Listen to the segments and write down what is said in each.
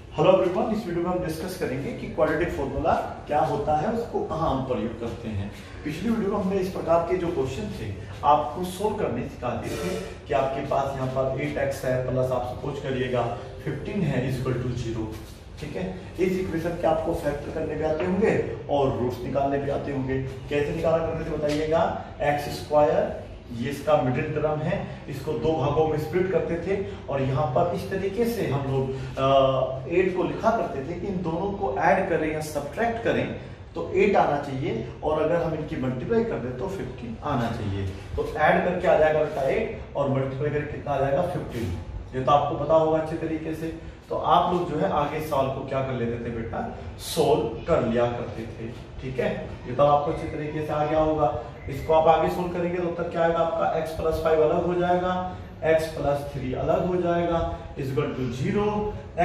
Hello everyone, इस video में हम डिस्कस करेंगे कि क्वाड्रेटिक फॉर्मूला क्या होता है, उसको कहाँ हम प्रयोग करते हैं। पिछली वीडियो में हमने इस प्रकार के जो क्वेश्चन थे आपको सोल्व करने सिखाते थे कि आपके पास यहाँ पर 8x है प्लस आप सपोज करिएगा 15 है इक्वल टू 0। ठीक है, इस इक्वेशन के आपको फैक्टर करने भी आते होंगे और रूट्स निकालने भी आते होंगे। कैसे निकाला करते थे बताइएगा। एक्स स्क्वायर, ये इसका मिडिल टर्म है, इसको दो भागों में स्प्लिट करते थे और यहाँ पर इस तरीके से हम लोग 8 को लिखा करते थे कि इन दोनों को ऐड करें या सब्ट्रैक्ट करें तो 8 आना चाहिए और अगर हम इनकी मल्टीप्लाई कर दें तो 15 आना चाहिए। तो ऐड करके आ जाएगा बेटा 8 और मल्टीप्लाई करके कितना आ जाएगा 15। ये तो आपको पता होगा अच्छे तरीके से। तो आप लोग जो है आगे सॉल्व को क्या कर लेते थे बेटा, सोल्व कर लिया करते थे। ठीक है, ये तो आपको अच्छे तरीके से आ गया होगा। इसको आप आगे सोल्व करेंगे तो उत्तर क्या आएगा आपका, x प्लस 5 अलग हो जाएगा, x प्लस 3 अलग हो जाएगा इक्वल टू 0।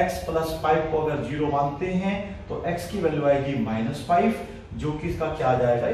x प्लस 5 को अगर 0 मानते हैं तो x की वैल्यू आएगी -5, जो कि इसका क्या आ जाएगा,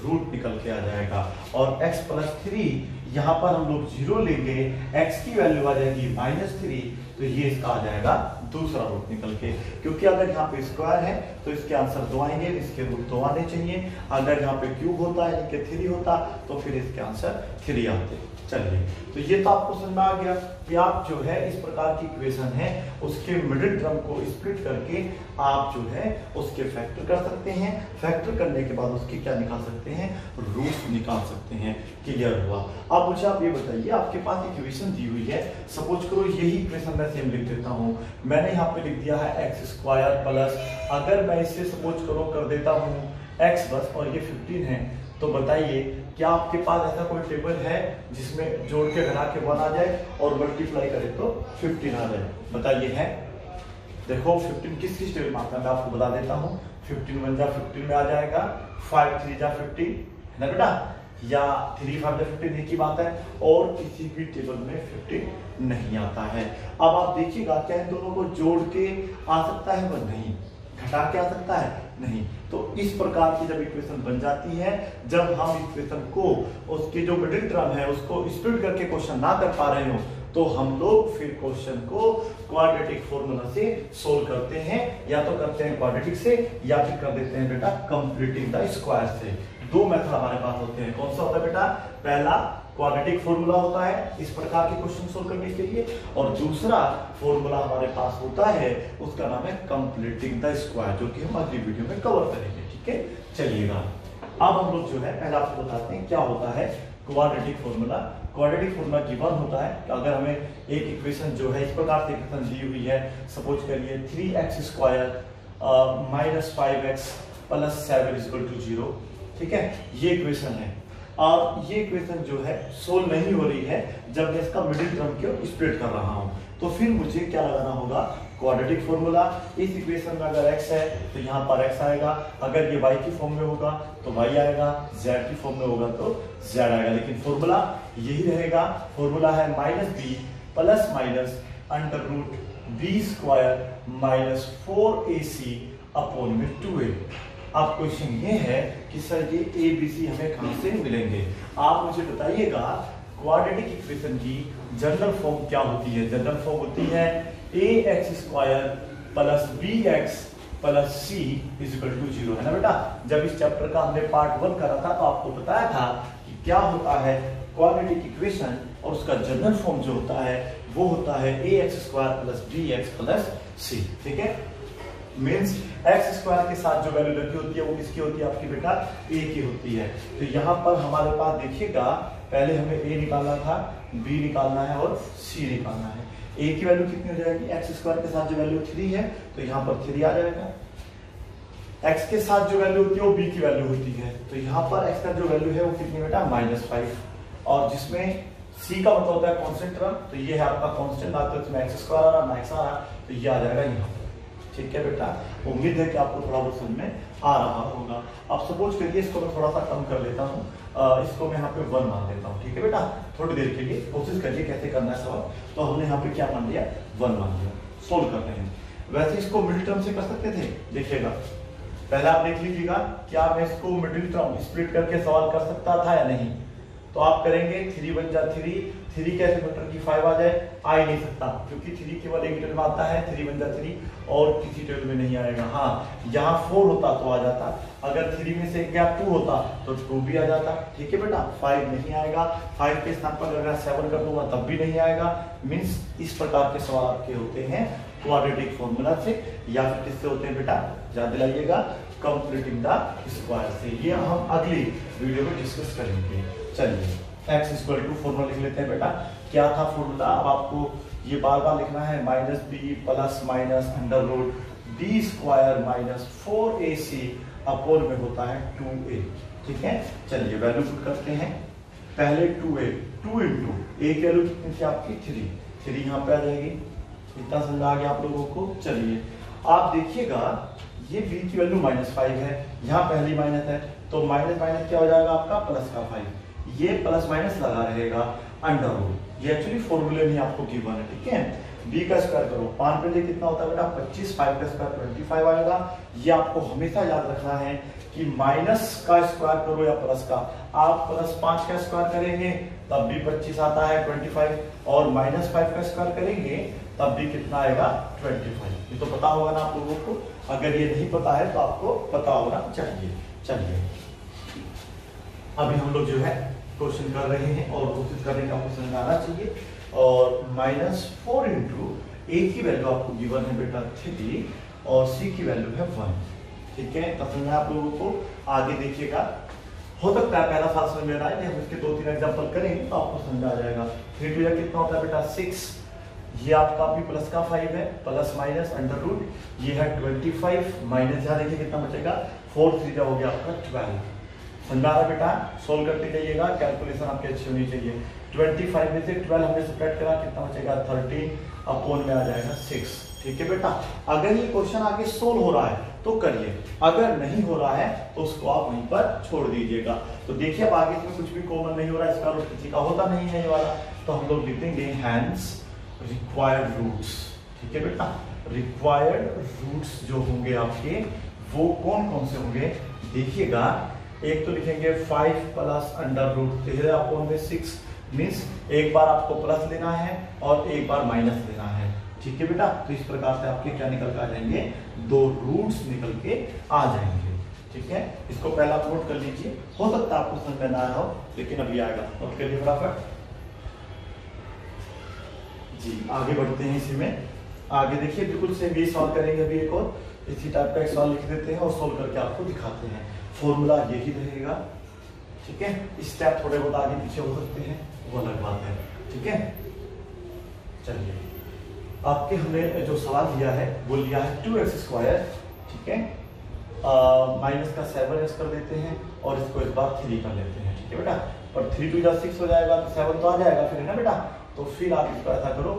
रूट निकल के आ जाएगा। और x प्लस 3 यहाँ पर हम लोग 0 लेंगे, x की वैल्यू आ जाएगी -3, तो ये इसका आ जाएगा दूसरा रूट निकल के। क्योंकि अगर यहाँ पे स्क्वायर है तो इसके आंसर 2 आएंगे, इसके रूट 2 आने चाहिए। अगर यहाँ पे क्यूब होता है इनके 3 होता तो फिर इसके आंसर 3 आते। चलिए, तो ये तो आपको समझ में आ गया कि आप जो है इस प्रकार की इक्वेशन है उसके मिडिल टर्म को स्प्लिट करके आप जो है उसके फैक्टर कर सकते हैं। फैक्टर करने के बाद उसकी क्या निकाल सकते हैं, रूट निकाल सकते हैं। क्लियर हुआ। अब मुझे आप ये बताइए, आपके पास इक्वेशन दी हुई है, सपोज करो यही इक्वेशन मैं सेम लिख देता हूँ। मैंने यहाँ पे लिख दिया है एक्स स्क्वायर प्लस, अगर मैं इसे सपोज करो कर देता हूँ एक्स बस और ये 15 है, तो बताइए क्या आपके पास ऐसा कोई टेबल है जिसमें जोड़ के घटा के 1 आ जाए और मल्टीप्लाई करें तो 15 आ जाए। बताइए है। देखो 15 किस किस टेबल में आता है मैं आपको बता देता हूँ। 15 1 जा 15 में आ जाएगा, 5 3 जा 15 है ना बेटा, या 3 5 जा 15 एक ही बात है। और किसी भी टेबल में 15 नहीं आता है। अब आप देखिएगा क्या इन दोनों को जोड़ के आ सकता है वह, नहीं। घटा के आ सकता है, नहीं। तो इस प्रकार की जब इक्वेशन बन जाती है, जब हम इक्वेशन को उसके जो मिडिल टर्म है उसको स्प्लिट करके क्वेश्चन ना कर पा रहे हो, तो हम लोग फिर क्वेश्चन को क्वाड्रेटिक फॉर्मूला से सोल्व करते हैं। या तो करते हैं क्वाड्रेटिक से या फिर कर देते हैं बेटा कंप्लीटिंग द स्क्वायर से। दो मेथड हमारे पास होते हैं। कौन सा होता है बेटा, पहला क्वाड्रेटिक फॉर्मूला होता है इस प्रकार के क्वेश्चन सोल्व करने के लिए, और दूसरा फॉर्मूला हमारे पास होता है उसका नाम है कंप्लीटिंग द स्क्वायर, जो कि हम अगली वीडियो में कवर करेंगे। ठीक है, चलिएगा अब हम लोग जो है पहले आपको बताते हैं क्या होता है quadratic formula. Quadratic formula given होता है कि अगर हमें एक इक्वेशन जो है इस प्रकार से इक्वेशन दी हुई है, सपोज करिए 3x square -5x plus 7 equal to 0। ठीक है, ये इक्वेशन है और ये इक्वेशन जो है सोल्व नहीं हो रही है जब मैं इसका मिडिल टर्म को स्प्लिट कर रहा हूं। तो फिर मुझे क्या लगाना होगा, क्वाड्रेटिक फॉर्मूला। इस इक्वेशन में अगर x है तो यहाँ पर x आएगा, अगर ये y की फॉर्म में होगा तो y आएगा, z की फॉर्म में होगा तो z आएगा। लेकिन फॉर्मूला यही रहेगा। फॉर्मूला है -b plus minus under root b square minus 4ac upon में 2a। अब क्वेश्चन ये है कि सर ये ए बी सी हमें कहां से मिलेंगे। आप मुझे बताइएगा क्वाड्रेटिक इक्वेशन की जनरल फॉर्म क्या होती है। जनरल फॉर्म होती है ax square plus bx plus c equal to 0, है ना बेटा। जब इस चैप्टर का हमने पार्ट 1 करा था तो आपको बताया था कि क्या होता है क्वाड्रेटिक इक्वेशन, और उसका जनरल फॉर्म जो होता है वो होता है ax square plus bx plus c। ठीक है, मीन्स एक्स स्क्वायर के साथ जो वैल्यू लगी होती है वो किसकी होती है, आपकी बेटा a की होती है। तो यहाँ पर हमारे पास देखिएगा पहले हमें a निकालना था, b निकालना है और c निकालना है। a की वैल्यू कितनी हो जाएगी, एक्स स्क्वायर के साथ जो वैल्यू 3 है तो यहाँ पर 3 आ जाएगा। x के साथ जो वैल्यू होती है वो b की वैल्यू होती है, तो यहाँ पर x का जो वैल्यू है वो कितनी बेटा -5, और जिसमें c का मतलब होता है कांस्टेंट टर्म, तो ये है आपका कांस्टेंट, ना तो इसमें एक्स स्क्वायर आ रहा ना एक्स आ रहा, तो ये आ जाएगा यहाँ पर। ठीक है बेटा, उम्मीद है कि आपको थोड़ा बहुत समझ में आ रहा होगा। अब सपोज करिए इसको मैं थोड़ा सा कम कर लेता हूँ, इसको मैं यहाँ पे 1 मान लेता हूँ। ठीक है बेटा, थोड़ी देर के लिए कोशिश करिए कैसे करना है सवाल। तो हमने यहाँ पे क्या मान लिया, 1 मान लिया। सोल्व करते हैं। वैसे इसको मिडिल टर्म से कर सकते थे, देखिएगा पहले आप देख लीजिएगा क्या मैं इसको मिडिल टर्म स्प्लिट करके सवाल कर सकता था या नहीं। तो आप करेंगे 3 1 जा 3, 3 कैसे फैक्टर की 5 आ जाए, आ ही नहीं सकता क्योंकि 3 केवल एक टेबल में आता है, 3 × 3 और किसी टेबल में नहीं आएगा। हाँ यहाँ 4 होता तो आ जाता, अगर 3 में से एक गैप 2 होता तो 2 भी आ जाता। ठीक है बेटा, 5 नहीं आएगा, 5 के स्थान पर अगर 7 कर दूंगा तब भी नहीं आएगा। मीन्स इस प्रकार के सवाल आपके होते हैं क्वाड्रेटिक फॉर्मूला से, या फिर किससे होते हैं बेटा, याद दिलाइएगा, कंप्लीटिंग द स्क्वायर से। ये हम अगली वीडियो में डिस्कस करेंगे। चलिए x = फॉर्मूला लिख लेते हैं बेटा। क्या था फॉर्मूला, अब आपको ये बार बार लिखना है, -b plus minus √b² - 4ac upon में होता है 2a। ठीक है, चलिए वैल्यू पुट करते हैं। पहले 2a, 2 × a की वैल्यू कितनी थी आपकी 3 यहाँ पे आ जाएगी। इतना समझा आ गया आप लोगों को। चलिए आप देखिएगा ये b की वैल्यू -5 है, यहाँ पहली माइनस है तो माइनस माइनस क्या हो जाएगा आपका प्लस का 5, ये प्लस माइनस लगा रहेगा √। ये एक्चुअली फॉर्मूले में आपको गिवन है। ठीक है, b का स्क्वायर करो, 5 पे कितना होता है बेटा 25, 5 का स्क्वायर 25 आएगा। ये आपको हमेशा याद रखना है कि माइनस का स्क्वायर करो या प्लस का, आप +5 का स्क्वायर करेंगे तब भी 25 आता है 25, और -5 का स्क्वायर करेंगे तब भी कितना आएगा 25। ये तो पता होगा ना आप लोगों को, अगर ये नहीं पता है तो आपको पता होना चाहिए। चलिए अभी हम लोग जो है क्वेश्चन कर रहे हैं और कोशिश करने का आपको समझ आना चाहिए। और -4 × a की वैल्यू आपको गिवन है बेटा 3 और c की वैल्यू है 1। ठीक है, तो समझ आप लोगों को। आगे देखिएगा, हो सकता है पहला साल समझ में ना आए, हम इसके 2-3 एग्जांपल करेंगे तो आपको समझ आ जाएगा। 3 × कितना होता है बेटा 6, ये आपका भी प्लस का 5 है, प्लस माइनस √, ये है 25 माइनस, यहाँ देखिए कितना बचेगा 4 3 हो गया आपका 12। समझा रहा बेटा, सोल्व करते जाइएगा, कैलकुलेशन आपकी अच्छी होनी चाहिए। 25 में से 12 हमने सब्ट्रैक्ट करा, कितना बचेगा 13 अपोन में आ जाएगा 6। ठीक है बेटा, अगर ये क्वेश्चन आगे सोल्व हो रहा है तो करिए, अगर नहीं हो रहा है तो उसको आप वहीं पर छोड़ दीजिएगा। तो देखिए अब आगे इसमें कुछ भी कॉमन नहीं हो रहा है, इसका रूट किसी का होता नहीं है ये वाला, तो हम लोग लिख देंगे हैंस रिक्वायर्ड रूट्स। ठीक है बेटा, रिक्वायर्ड रूट्स जो होंगे आपके वो कौन कौन से होंगे, देखिएगा। एक तो लिखेंगे 5 प्लस √13 अपोन में 6, मीन्स एक बार आपको प्लस लेना है और एक बार माइनस लेना है। ठीक है बेटा, तो इस प्रकार से आपके क्या निकल के आ जाएंगे, 2 रूट्स निकल के आ जाएंगे। ठीक है, इसको पहला आप नोट कर लीजिए, हो सकता है आपको समझ में ना आया हो लेकिन अभी आएगा। नोट करिए फटाफट जी। आगे बढ़ते हैं इसी में, आगे देखिए बिल्कुल सेम ये सॉल्व करेंगे। अभी एक और इसी टाइप का एक सवाल लिख देते हैं और सोल्व करके आपको दिखाते हैं। फॉर्मूला यही रहेगा। ठीक है, स्टेप थोड़े बहुत आगे पीछे हो सकते हैं, वो अलग बात है। ठीक है, चलिए आपके हमने जो सवाल दिया है वो लिया है 2x²। ठीक है, माइनस का 7x कर देते हैं और इसको इस बार 3 कर लेते हैं। ठीक है बेटा, और 3 × 2 = 6 हो जाएगा तो 7 तो आ जाएगा फिर, है ना बेटा। तो फिर आप इसको ऐसा करो,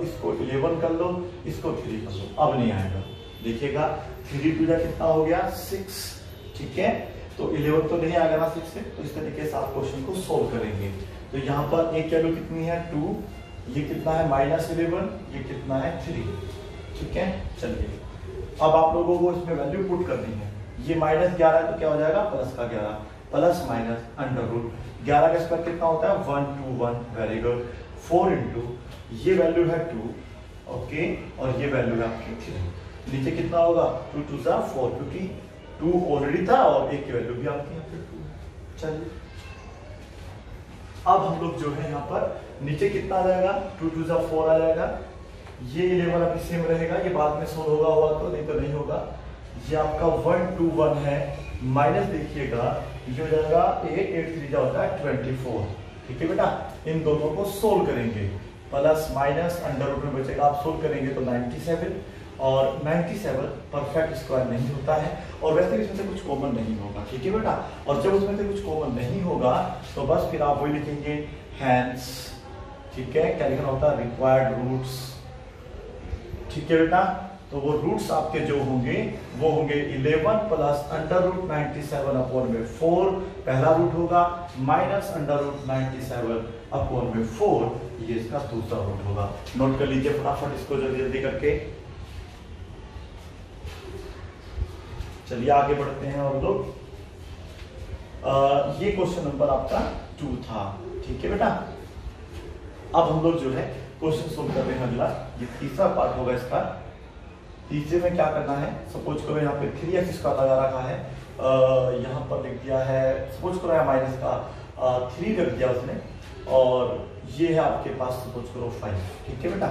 इसको 11 कर लो, इसको 3 कर लो, अब नहीं आएगा। देखिएगा 3 × 2 कितना हो गया 6। ठीक है, तो 11 तो नहीं आएगा ना 6 से, तो इस तरीके से आप क्वेश्चन को सोल्व करेंगे। तो यहाँ पर एक वैल्यू कितनी है 2, ये कितना है -11, ये कितना है 3। ठीक है, चलिए अब आप लोगों को इसमें वैल्यू पुट करनी है। ये -11 है तो क्या हो जाएगा प्लस का 11, प्लस माइनस √, 11 का स्क्वायर कितना होता है 121, वेरी गुड। 4 × ये वैल्यू है 2, ओके, और ये वैल्यू है आपकी 3। नीचे कितना होगा 2 × 2 = 4, क्योंकि 2 ऑलरेडी था और एक की वैल्यू भी आपकी यहाँ पे 2। चलिए अब हम लोग जो है यहाँ पर नीचे कितना आ जाएगा 2 × 2 = 4 आ जाएगा। ये 11 अभी सेम रहेगा, ये बाद में सोल्व होगा हुआ तो, नहीं तो नहीं होगा। ये आपका 121 है, माइनस देखिएगा ये हो जाएगा 8 8 3 होता है 24। ठीक है बेटा, इन दोनों को सोल्व करेंगे, प्लस माइनस √, में बचेगा, आप सोल्व करेंगे तो 97, और 97 परफेक्ट स्क्वायर नहीं होता है, और वैसे भी इसमें से कुछ कॉमन नहीं होगा। ठीक है बेटा, और जब उसमें से कुछ कॉमन नहीं होगा तो बस फिर आप वही लिखेंगे हैंस। ठीक है, क्या लिखना होता है रिक्वायर्ड रूट्स। ठीक है बेटा, तो वो रूट्स आपके जो होंगे वो होंगे 11 प्लस √97 अपोन में 4 पहला रूट होगा, माइनस √97 अपोन में 4 ये इसका दूसरा रूट होगा। नोट कर लीजिए फटाफट इसको जल्दी जल्दी करके। चलिए आगे बढ़ते हैं और लोग, ये क्वेश्चन नंबर आपका 2 था। ठीक है बेटा, अब हम लोग जो है क्वेश्चन सोल्व कर रहे हैं अगला। ये तीसरा पार्ट होगा इसका। तीसरे में क्या करना है, सपोज करो यहाँ पे 3x स्क्वायर लगा रखा है, यहाँ पर लिख दिया है, सपोज करो यहाँ माइनस का 3 रख दिया उसने, और ये है आपके पास सपोज करो 5। ठीक है बेटा,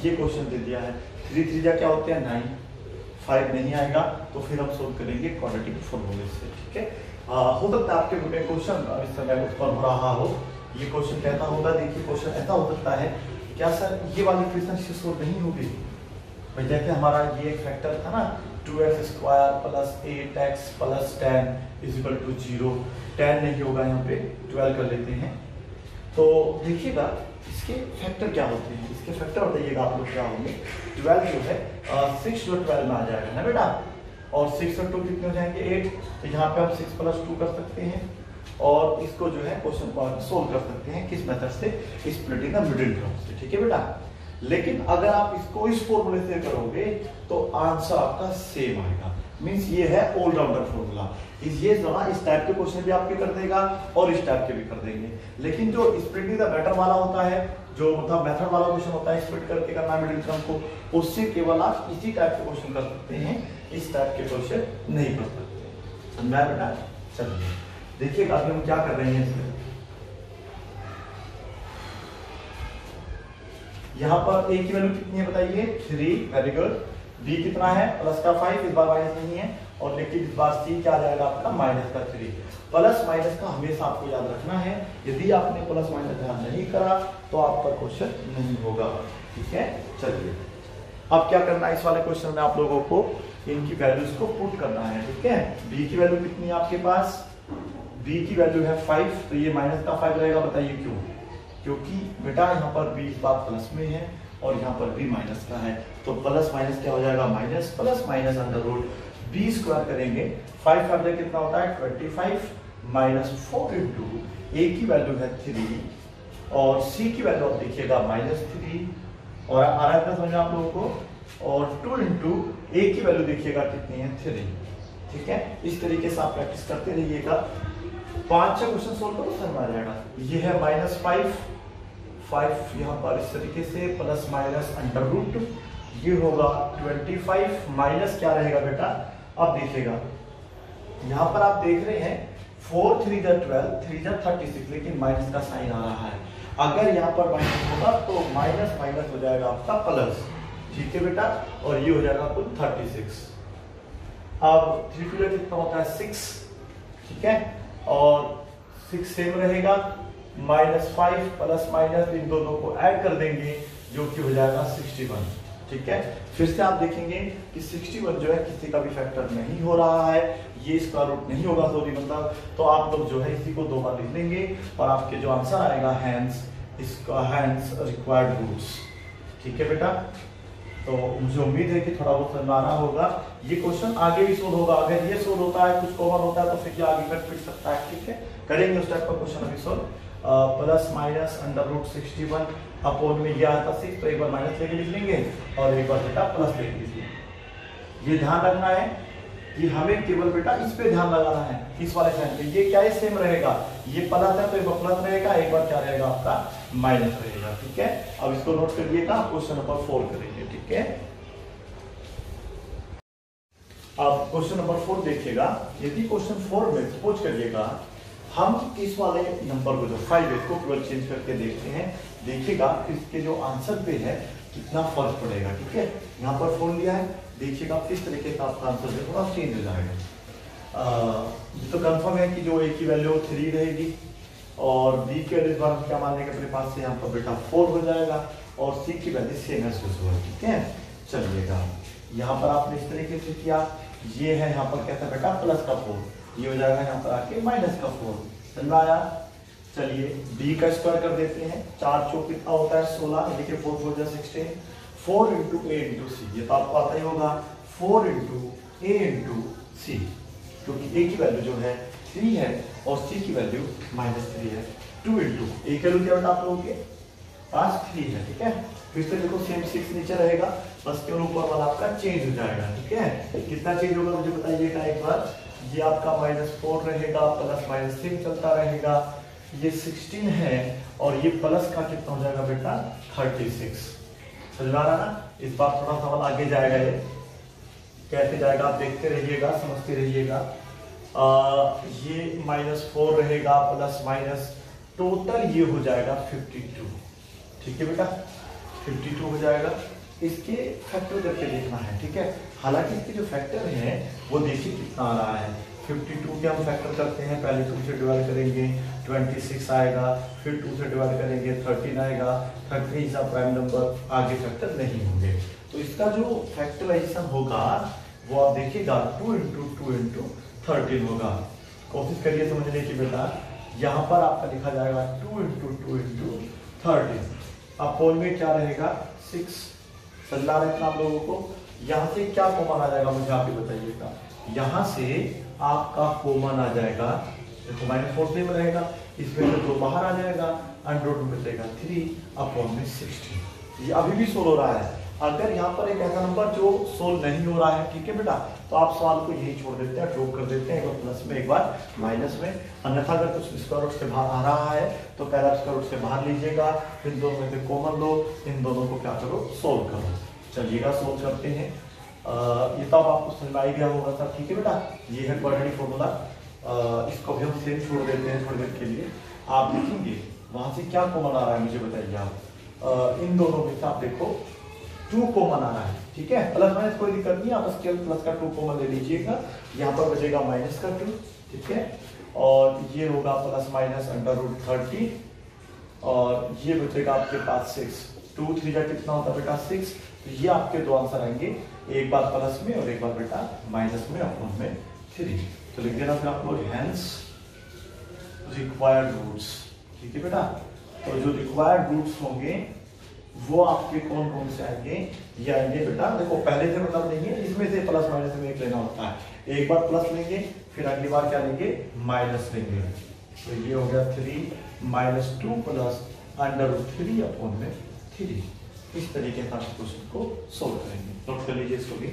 ये क्वेश्चन दे दिया है। 3 3 क्या होते हैं 9, 5 नहीं आएगा तो फिर हम सोल्व करेंगे क्वाड्रेटिक फॉर्मूले से। ठीक है, हो सकता है आपके बुक में क्वेश्चन इस समय उत्पन्न हो रहा हो। ये क्वेश्चन कहता होगा, देखिए क्वेश्चन ऐसा हो सकता है, क्या सर ये वाली इक्वेशन से सोल्व नहीं होगी भाई? जैसे हमारा ये एक फैक्टर था ना 2x square plus 8x plus 10 is equal to 0, 10 नहीं होगा, यहाँ पे 12 कर लेते हैं। तो देखिएगा इसके फैक्टर क्या होते हैं, इसके फैक्टर बताइएगा आप लोग क्या होंगे। 12 जो है 6 जो 12 में आ जाएगा ना बेटा, और 6 और 2 कितने हो जाएंगे 8, तो यहाँ पे हम 6 प्लस 2 कर सकते हैं, और इसको जो है क्वेश्चन को सोल्व कर सकते हैं किस मेथड से, स्प्लिटिंग द मिडिल टर्म से। ठीक है बेटा, लेकिन अगर आप इसको इस फॉर्मूले से करोगे तो आंसर आपका सेम आएगा। मींस ये है ऑलराउंडर फॉर्मूला। ये इस टाइप के क्वेश्चन भी आपके कर देगा और इस टाइप के भी कर देंगे। लेकिन जो स्प्लिटिंग द मैटर वाला होता है, जो मतलब मेथड वाला क्वेश्चन होता है स्प्लिट करके करना मिडिल टर्म को, उससे केवल आप इसी टाइप के क्वेश्चन कर सकते हैं, इस टाइप के क्वेश्चन नहीं कर सकते। समझा बेटा? चलिए देखिएगा अभी हम क्या कर रहे हैं इसमें। यहाँ पर a की वैल्यू कितनी है बताइए 3, वेरी गुड। b कितना है प्लस का 5, इस बार माइनस नहीं है, और लेकिन इस बार c क्या आ जाएगा आपका माइनस का 3। प्लस माइनस का हमेशा आपको याद रखना है, यदि आपने प्लस माइनस ध्यान नहीं करा तो आपका क्वेश्चन नहीं होगा। ठीक है, चलिए अब क्या करना है, इस वाले क्वेश्चन में आप लोगों को इनकी वैल्यूज को पुट करना है। ठीक है, b की वैल्यू कितनी है आपके पास, b की वैल्यू है 5, तो ये माइनस का 5 रहेगा, बताइए क्यों? क्योंकि बेटा यहाँ पर b इस बार प्लस में है और यहाँ पर b माइनस का है, तो प्लस माइनस क्या हो जाएगा minus, plus minus under root b square करेंगे, 5 का कितना होता है 25 माइनस 4 इंटू a की वैल्यू है 3 और c की वैल्यू आप देखिएगा -3, और आ रहा है समझ आप लोगों को, और 2 इंटू a की वैल्यू देखिएगा कितनी है 3। ठीक है, इस तरीके से आप प्रैक्टिस करते रहिएगा, 5-6 क्वेश्चन सोल्व करो समझ आ जाएगा। ये है -5 यहाँ पर इस तरीके से, प्लस माइनस अंडर रूट, ये होगा 25 माइनस क्या रहेगा बेटा, अब देखिएगा यहाँ पर आप देख रहे हैं 4 3 12 3 36, लेकिन माइनस का साइन आ रहा है। अगर यहाँ पर माइनस होगा तो माइनस माइनस हो जाएगा आपका प्लस। ठीक है बेटा, और ये हो जाएगा कुल 36। अब 3 2 कितना होता है 6। ठीक है, और 6 सेम रहेगा, -5 प्लस माइनस इन दोनों को ऐड कर देंगे जो कि हो जाएगा 61। ठीक है, फिर से आप देखेंगे कि 61 जो है किसी का भी फैक्टर नहीं हो रहा है, ये स्क्वायर रूट नहीं होगा सॉरी मतलब, तो आप लोग जो है इसी को 2 बार लिख लेंगे और आपके जो आंसर आएगा हैंस रिक्वायर्ड रूट्स। ठीक है बेटा, तो मुझे उम्मीद है कि थोड़ा बहुत समझ आ रहा होगा। ये क्वेश्चन आगे भी सोल्व होगा, अगर ये सोल्व होता है कुछ कॉमन होता है तो फिर ये आगे कट पिट सकता है। ठीक है, करेंगे उस टाइप का क्वेश्चन अभी solve. Plus minus under root 61 upon में ये आता 6, तो एक बार माइनस लेके लिख लेंगे और एक बार बेटा प्लस लेके लिख लेंगे। ये ध्यान रखना है कि हमें केवल बेटा इस पे ध्यान लगाना है, इस वाले साइन पे। ये क्या है सेम रहेगा, ये प्लस है तो एक बार प्लस रहेगा, एक बार क्या रहेगा आपका माइनस रहेगा। ठीक है, अब इसको नोट करिएगा, क्वेश्चन नंबर 4 करेंगे। ठीक है, अब क्वेश्चन नंबर 4 देखिएगा। यदि क्वेश्चन 4 में सपोज करिएगा हम इस वाले नंबर को जो 5 है इसको केवल चेंज करके देखते हैं, देखिएगा इसके जो आंसर पे है कितना फर्क पड़ेगा। ठीक है, यहाँ पर 4 लिया है, देखिएगा किस तरीके का आपका आंसर है थोड़ा चेंज हो जाएगा। तो कंफर्म है कि जो a की वैल्यू 3 रहेगी और b की वैल्यू इस बार क्या मान लेंगे अपने पास से, यहाँ पर बेटा 4 हो जाएगा और c की वैल्यू सेम एज यूजुअल। ठीक है, चलिएगा यहाँ पर आपने इस तरीके से किया, ये है यहाँ पर कहता है बेटा प्लस का 4, ये हो जाएगा यहाँ पर आके माइनस का 4। समझ आया? चलिए b का स्क्वायर कर देते हैं, 4 चौक कितना होता है 16, देखिए 4 4 जा 16, 4 इंटू a इंटू सी, ये तो आपको आता ही होगा 4 इंटू a इंटू सी, क्योंकि a की वैल्यू जो है 3 है और c की वैल्यू -3 है। 2 इंटू a की वैल्यू क्या बेटा आप लोगों के पास 3 है। ठीक है, फिर से देखो सेम 6 नीचे रहेगा, बस केवल ऊपर वाला आपका चेंज हो जाएगा। ठीक है, कितना चेंज होगा मुझे बताइएगा एक बार। ये आपका -4 रहेगा, प्लस -3 चलता रहेगा, ये 16 है और ये प्लस का कितना हो जाएगा बेटा 36। समझ में आ रहा ना? इस बार थोड़ा सवाल आगे जाएगा, ये कैसे जाएगा आप देखते रहिएगा, समझते रहिएगा। ये -4 रहेगा प्लस माइनस, टोटल ये हो जाएगा 52। ठीक है बेटा, 52 हो जाएगा। इसके फैक्टर करके देखना है, ठीक है। हालांकि इसके जो फैक्टर हैं वो देखिए कितना आ रहा है। 52 के हम फैक्टर करते हैं, पहले 2 से डिवाइड करेंगे 26 आएगा, फिर 2 से डिवाइड करेंगे 13 आएगा, 13 इज अ प्राइम नंबर, आगे फैक्टर नहीं होंगे। तो इसका जो फैक्टराइजेशन होगा वो आप देखिएगा 2 × 2 × 13 होगा। कोशिश करिए समझने की बेटा, यहाँ पर आपका लिखा जाएगा 2 × 2 × 13, अपोन में क्या रहेगा 6। समझा रहे हैं आप लोगों को? यहाँ से क्या कॉमन आ जाएगा मुझे आप ही बताइएगा। यहाँ से आपका कॉमन आ जाएगा, देखो -4 में रहेगा, इसमें से 2 बाहर आ जाएगा, अंडर में बचेगा 3 अपॉन में 16। ये अभी भी सोल्व हो रहा है। अगर यहाँ पर एक ऐसा नंबर जो सोल्व नहीं हो रहा है, ठीक है बेटा, तो आप सवाल को यही छोड़ देते हैं, ड्रॉप कर देते हैं, एक बार प्लस में एक बार माइनस में। अन्यथा अगर कुछ स्क्वायर रूट से बाहर आ रहा है तो पहला स्क्वायर रूट से बाहर लीजिएगा, फिर दोनों में से कॉमन लो, इन दोनों को क्या करो सोल्व करो। चलिएगा सोल्व करते हैं। ये तो अब आपको समझ में आ गया होगा सर, ठीक है बेटा। ये है क्वाड्रेटिक फॉर्मूला, इसको भी हम सेम छोड़ देते हैं थोड़ी देर के लिए। आप देखेंगे वहां से क्या कॉमन आ रहा है मुझे बताइए आप। इन दोनों में से आप देखो 2 कॉमन आ रहा है, ठीक है। प्लस माइनस कोई दिक्कत नहीं, आप स्केल प्लस का 2 कॉमन ले लीजिएगा, यहाँ पर बचेगा माइनस का 2, ठीक है। और ये होगा प्लस माइनस √30 और ये बचेगा आपके पास 6। 2 3 का कितना होता है बेटा 6। तो ये आपके दो आंसर आएंगे, एक बार प्लस में और एक बार बेटा माइनस में, अपॉन में 3। तो लिख देना फिर आप लोग हैंस रिक्वायर्ड रूट्स, ठीक है बेटा। तो जो रिक्वायर्ड रूट्स होंगे वो आपके कौन कौन से आएंगे, ये आएंगे बेटा, देखो पहले से मतलब नहीं है, इसमें से प्लस माइनस में एक लेना होता है। एक बार प्लस लेंगे, फिर अगली बार क्या लेंगे माइनस लेंगे। तो ये हो गया 3 - 2 प्लस √3 अपॉन में 3। इस तरीके से आप क्वेश्चन को सोल्व करेंगे। नोट कर लीजिए इसको भी।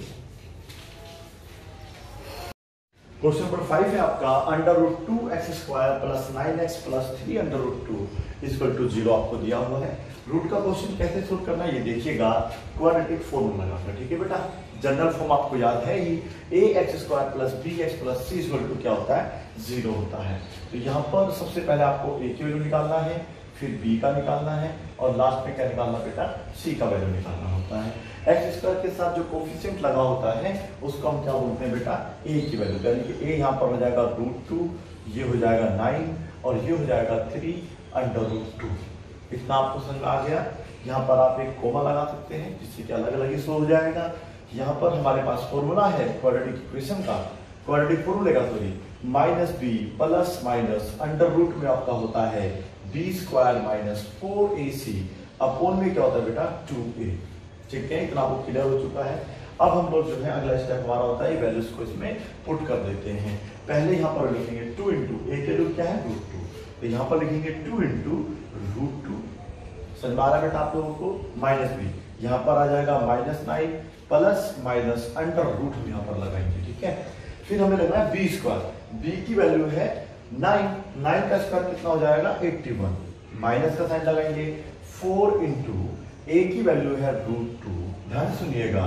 क्वेश्चन नंबर 5 है आपका √2x² प्लस 9x प्लस 3 √2 = 0 आपको दिया हुआ है। रूट का क्वेश्चन कैसे सोल्व करना है ये देखिएगा, क्वाड्रेटिक फॉर्म लगाकर, ठीक है बेटा। जनरल फॉर्म आपको याद है ही, ax² plus bx plus c = क्या होता है 0 होता है। तो यहाँ पर सबसे पहले आपको a की वैल्यू निकालना है, फिर b का निकालना है और लास्ट में क्या निकालना बेटा c का वैल्यू निकालना होता है। x² के साथ जो कोफिशिएंट लगा होता है उसको हम क्या बोलते हैं बेटा a की वैल्यू, यानी कि a यहाँ पर हो जाएगा √2, ये हो जाएगा 9 और ये हो जाएगा 3 √2। इतना आपको समझ में आ गया। यहाँ पर आप एक कोमा लगा सकते हैं जिससे कि अलग अलग ही सोल्व हो जाएगा। यहाँ पर हमारे पास फॉर्मूला है क्वाड्रेटिक इक्वेशन का, क्वाड्रेटिक फॉर्मूले का सॉरी, -b प्लस माइनस √ में आपका होता है b² - 4ac अपॉन में क्या होता है बेटा 2a। ठीक है, इतना आपको क्लियर हो चुका है। अब हम लोग जो है अगला स्टेप हमारा होता है वैल्यूज को इसमें पुट कर देते हैं। पहले यहाँ पर लिखेंगे 2 × a के वैल्यू क्या है √2, तो यहाँ पर लिखेंगे 2 × √2। समझ में आ रहा है बेटा आप लोगों को। -b यहाँ पर आ जाएगा -9 प्लस माइनस √ यहाँ पर लगाएंगे, ठीक है। फिर हमें लगना है b², b की वैल्यू है 9 का स्क्वायर कितना हो जाएगा 81, माइनस का साइन लगाएंगे। 4 × a की वैल्यू है √2, ध्यान सुनिएगा,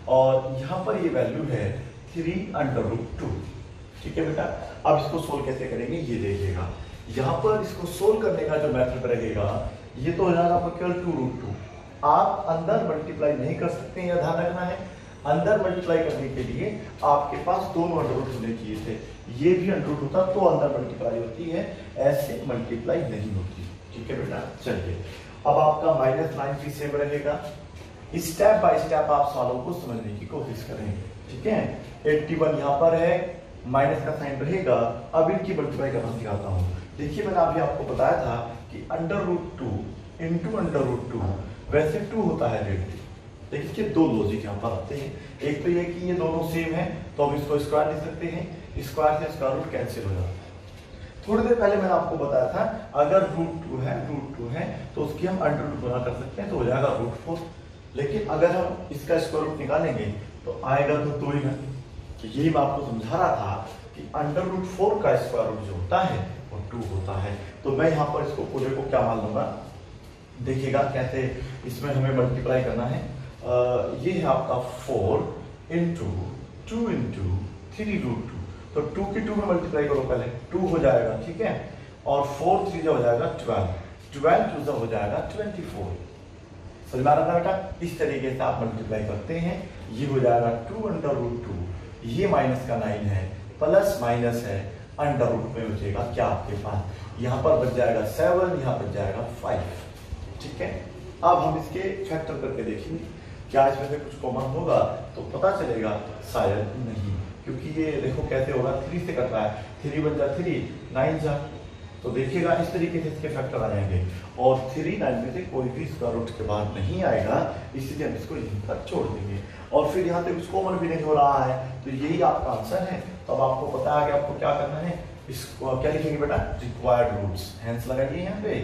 और यहाँ पर ये वैल्यू है 3 √2, ठीक है बेटा। अब इसको सोल्व कैसे करेंगे ये देखिएगा। यहाँ पर इसको सोल्व करने का जो मेथड रहेगा ये तो हो जाएगा आपको केवल 2√2। आप अंदर मल्टीप्लाई नहीं कर सकते हैं, यह ध्यान रखना है। अंदर मल्टीप्लाई करने के लिए आपके पास दोनों √ होने चाहिए थे, ये भी √ होता तो अंदर मल्टीप्लाई होती है, ऐसे मल्टीप्लाई नहीं होती, ठीक है बेटा। चलिए अब आपका -9 की सेम रहेगा। स्टेप बाय स्टेप आप सवालों को समझने की कोशिश करें, ठीक है। 81 यहाँ पर है, माइनस का साइन रहेगा। अब इनकी मल्टीप्लाई करना सिखाता हूँ। देखिए मैंने अभी आपको बताया था कि √2 × √2 वैसे 2 होता है रेड। देखिए इसके दो लॉजिक यहाँ पर आते हैं। एक तो ये कि ये दोनों सेम है तो अब इसको स्क्वायर लिख सकते हैं, स्क्वायर से स्क्वायर रूट कैंसिल हो जाता है। थोड़ी देर पहले मैंने आपको बताया था अगर √2 है तो उसकी हम √2 गुना कर सकते हैं तो हो जाएगा √4। लेकिन अगर हम इसका स्क्वायर रूट निकालेंगे तो आएगा तो 2 ही ना। तो यही मैं आपको समझा रहा था कि √4 का स्क्वायर रूट जो होता है वो 2 होता है। तो मैं यहाँ पर इसको पूरे को क्या मान लूंगा, देखिएगा कैसे इसमें हमें मल्टीप्लाई करना है। ये है आपका 4 इंटू 2 इंटू 3√2, तो 2 की 2 में मल्टीप्लाई करो, पहले 2 हो जाएगा, ठीक है, और 4 3 हो जाएगा 12, 12 2 हो जाएगा 24। समझ में आ रहा था बेटा? इस तरीके से आप मल्टीप्लाई करते हैं, ये हो जाएगा 2√2, ये माइनस का 9 है, प्लस माइनस है, अंडर रूट में बचेगा क्या आपके पास, यहाँ पर बच जाएगा 7, यहाँ बच जाएगा 5, ठीक है। अब हम इसके फैक्टर करके देखेंगे, क्या इसमें से कुछ कॉमन होगा, तो पता चलेगा शायद नहीं, क्योंकि ये देखो कैसे होगा, 3 से कट रहा है, 3 बन जा 3, 9 जा, तो देखिएगा इस तरीके से इसके फैक्टर आ जाएंगे, और 3 9 में से कोई भी इसका रूट के बाहर नहीं आएगा, इसलिए हम इसको यहीं पर छोड़ देंगे, और फिर यहाँ पे कुछ कॉमन भी नहीं हो रहा है, तो यही आपका आंसर है। तो अब आपको पता है कि आपको क्या करना है, इसको क्या लिखेंगे बेटा, रिक्वायर्ड रूट्स, हैंस लगाइए यहाँ पे।